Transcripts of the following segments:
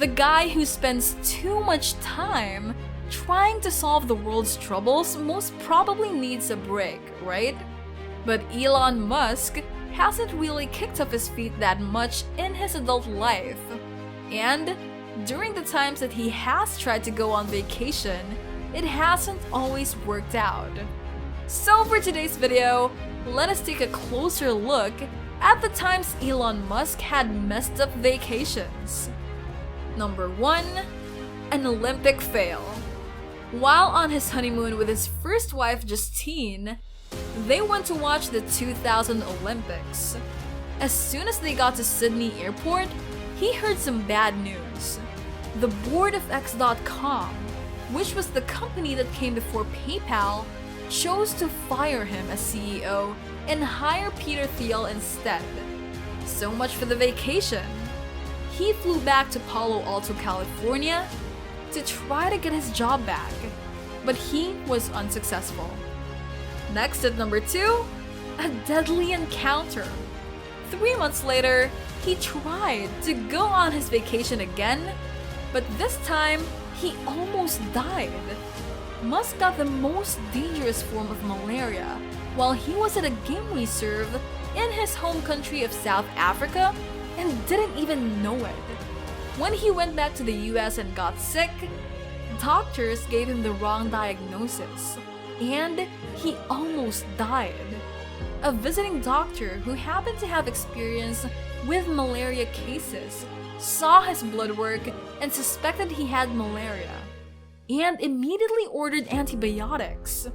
guy who spends too much time trying to solve the world's troubles most probably needs a break, right? But Elon Musk hasn't really kicked up his feet that much in his adult life. And during the times that he has tried to go on vacation, it hasn't always worked out. So for today's video, let us take a closer look at the times Elon Musk had messed up vacations. Number 1. An Olympic fail. While on his honeymoon with his first wife Justine, they went to watch the 2000 Olympics. As soon as they got to Sydney Airport, he heard some bad news. The board of X.com, which was the company that came before PayPal, chose to fire him as CEO and hire Peter Thiel instead. So much for the vacation. He flew back to Palo Alto, California to try to get his job back, but he was unsuccessful. Next at number 2, a deadly encounter. 3 months later, he tried to go on his vacation again, but this time he almost died. Musk got the most dangerous form of malaria while he was at a game reserve in his home country of South Africa and didn't even know it. When he went back to the US and got sick, doctors gave him the wrong diagnosis, and he almost died. A visiting doctor who happened to have experience with malaria cases saw his blood work and suspected he had malaria, and immediately ordered antibiotics.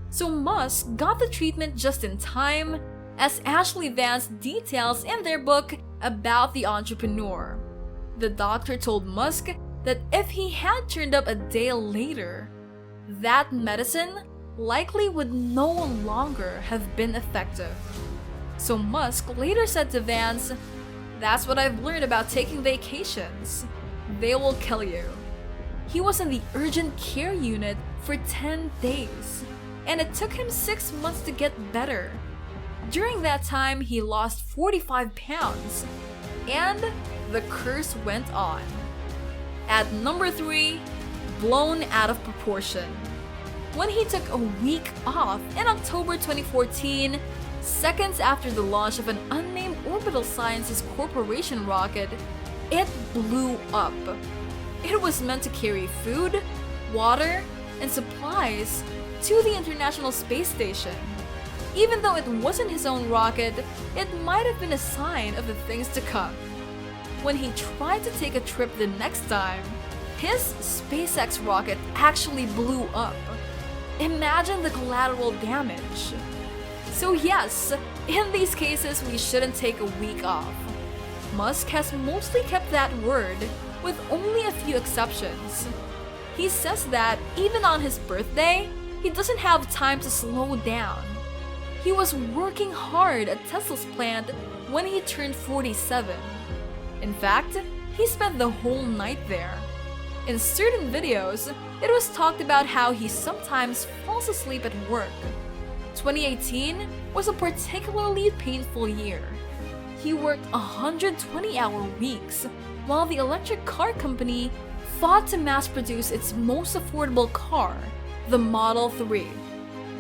So Musk got the treatment just in time, as Ashley Vance details in their book about the entrepreneur. The doctor told Musk that if he had turned up a day later, that medicine likely would no longer have been effective. So Musk later said to Vance, "That's what I've learned about taking vacations. They will kill you." He was in the urgent care unit for 10 days, and it took him 6 months to get better. During that time, he lost 45 pounds, and the curse went on. At number 3, blown out of proportion. When he took a week off in October 2014, seconds after the launch of an unnamed Orbital Sciences Corporation rocket, it blew up. It was meant to carry food, water, and supplies to the International Space Station. Even though it wasn't his own rocket, it might have been a sign of the things to come. When he tried to take a trip the next time, his SpaceX rocket actually blew up. Imagine the collateral damage. So yes, in these cases we shouldn't take a week off. Musk has mostly kept that word, with only a few exceptions. He says that even on his birthday, he doesn't have time to slow down. He was working hard at Tesla's plant when he turned 47. In fact, he spent the whole night there. In certain videos, it was talked about how he sometimes falls asleep at work. 2018 was a particularly painful year. He worked 120-hour weeks while the electric car company fought to mass-produce its most affordable car, the Model 3.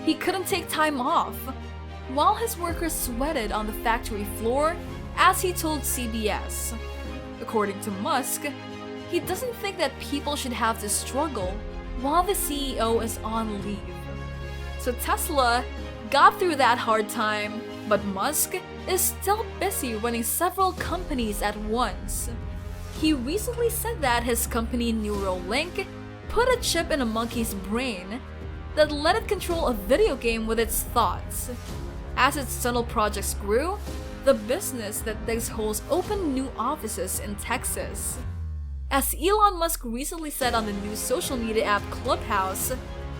He couldn't take time off, while his workers sweated on the factory floor, as he told CBS. According to Musk, he doesn't think that people should have to struggle while the CEO is on leave. So Tesla got through that hard time, but Musk is still busy running several companies at once. He recently said that his company Neuralink put a chip in a monkey's brain that let it control a video game with its thoughts. As its tunnel projects grew, the business that digs holes opened new offices in Texas. As Elon Musk recently said on the new social media app Clubhouse,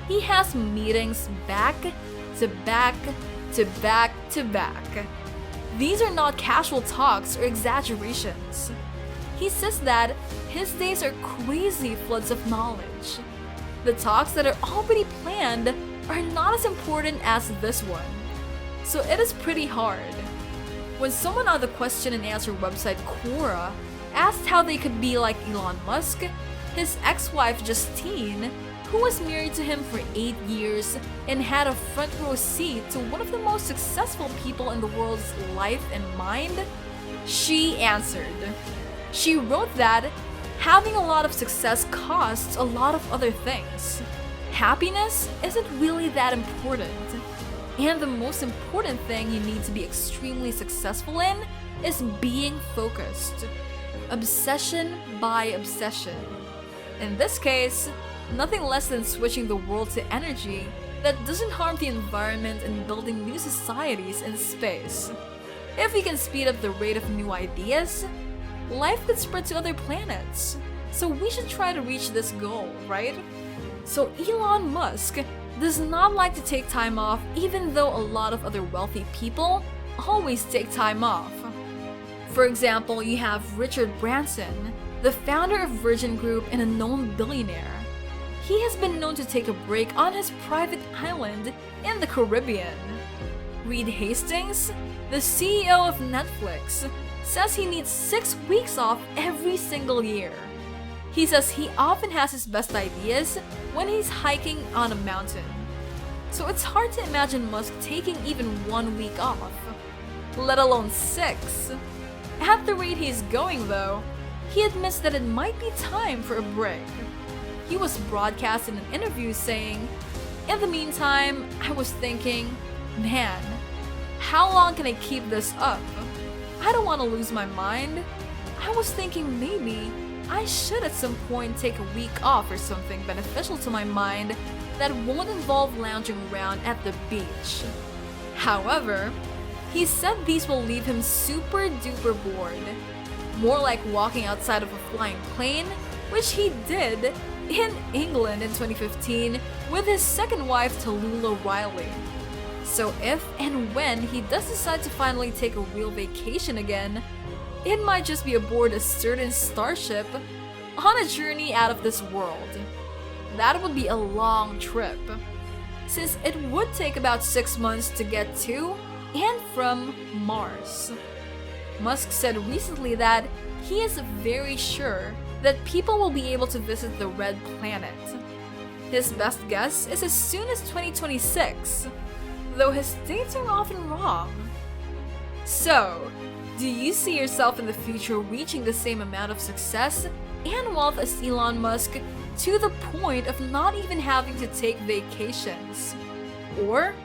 he has meetings back to back to back to back. These are not casual talks or exaggerations. He says that his days are crazy floods of knowledge. The talks that are already planned are not as important as this one. So it is pretty hard. When someone on the question and answer website Quora asked how they could be like Elon Musk, his ex-wife Justine, who was married to him for 8 years and had a front row seat to one of the most successful people in the world's life and mind, she answered. She wrote that having a lot of success costs a lot of other things. Happiness isn't really that important. And the most important thing you need to be extremely successful in is being focused. Obsession by obsession. In this case, nothing less than switching the world to energy that doesn't harm the environment and building new societies in space. If we can speed up the rate of new ideas, life could spread to other planets. So we should try to reach this goal, right? So Elon Musk does not like to take time off, even though a lot of other wealthy people always take time off. For example, you have Richard Branson, the founder of Virgin Group and a known billionaire. He has been known to take a break on his private island in the Caribbean. Reed Hastings, the CEO of Netflix, says he needs 6 weeks off every single year. He says he often has his best ideas when he's hiking on a mountain. So it's hard to imagine Musk taking even 1 week off, let alone 6. At the rate he's going though, he admits that it might be time for a break. He was broadcast in an interview saying, "In the meantime, I was thinking, man, how long can I keep this up? I don't want to lose my mind. I was thinking maybe I should at some point take a week off or something beneficial to my mind that won't involve lounging around at the beach." However, he said these will leave him super duper bored. More like walking outside of a flying plane, which he did in England in 2015 with his second wife Tallulah Riley. So if and when he does decide to finally take a real vacation again, it might just be aboard a certain starship on a journey out of this world. That would be a long trip, since it would take about 6 months to get to and from Mars. Musk said recently that he is very sure that people will be able to visit the Red Planet. His best guess is as soon as 2026, though his dates are often wrong. So, do you see yourself in the future reaching the same amount of success and wealth as Elon Musk to the point of not even having to take vacations? Or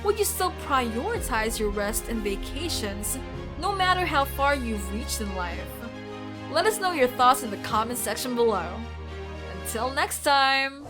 would you still prioritize your rest and vacations no matter how far you've reached in life? Let us know your thoughts in the comment section below. Until next time!